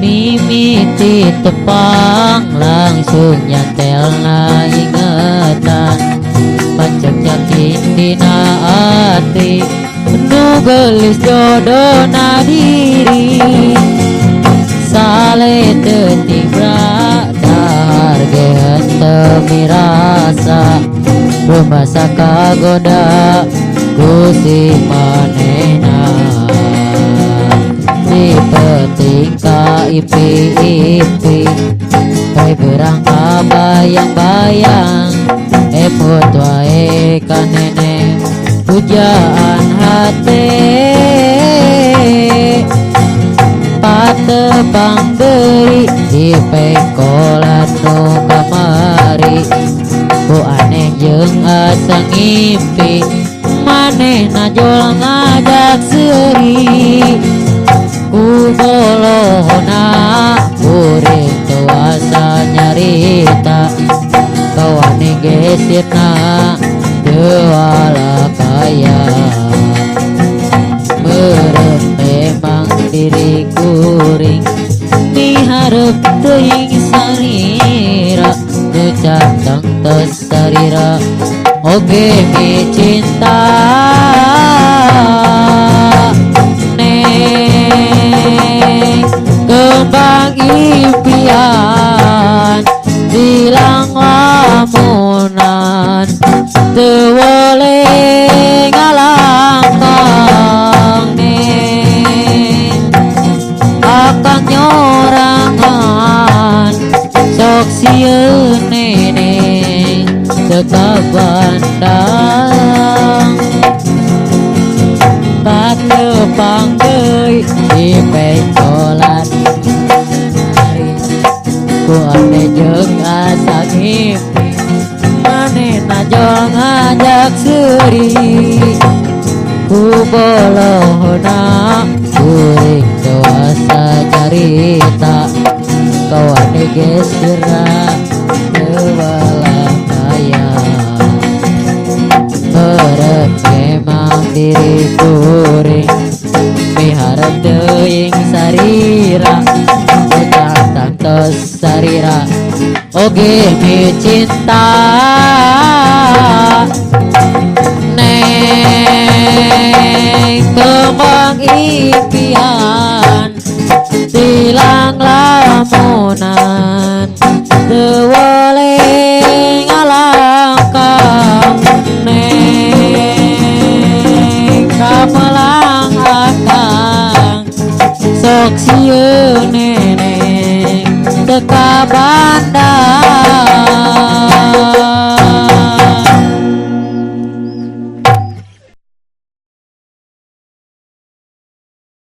mimiti tepang langsung nyantel na ingatan pancak yakin dina ati penuh gelis jodoh na diri sale detik dahar gehan temi rasa rumasa kagoda kusi manena di peting ka ipi-ipi kai berangka bayang-bayang epot wae kanene pujaan hati patepang deui di pengkolan nu kamari ku aneh jeung asa ngimpi maneh najol ngajak seuri ku bolohna kuring teu asa nyarita kawane gesirna teu wala kaya meureun memang diri kuring miharep teuing sarira teu cantang teu sarira oge mi cinta kembang impian bilang lamunan teu boleh ngalangkang akan nyorangan sok sieun neneng teka bandang patepang deui di pengkolan ku aneh jeung asa ngimpi maneh najol ngajak seuri ku bolohna kuring teu asa carita kawane gesirna teu wala kaya meureun memang diri kuring miharep teuing sarira cantang tos sarira oge mi cinta neng kembang impian tilang lamunan teu boleh ngalangkang neng kamelang akang sok sieun neneng teka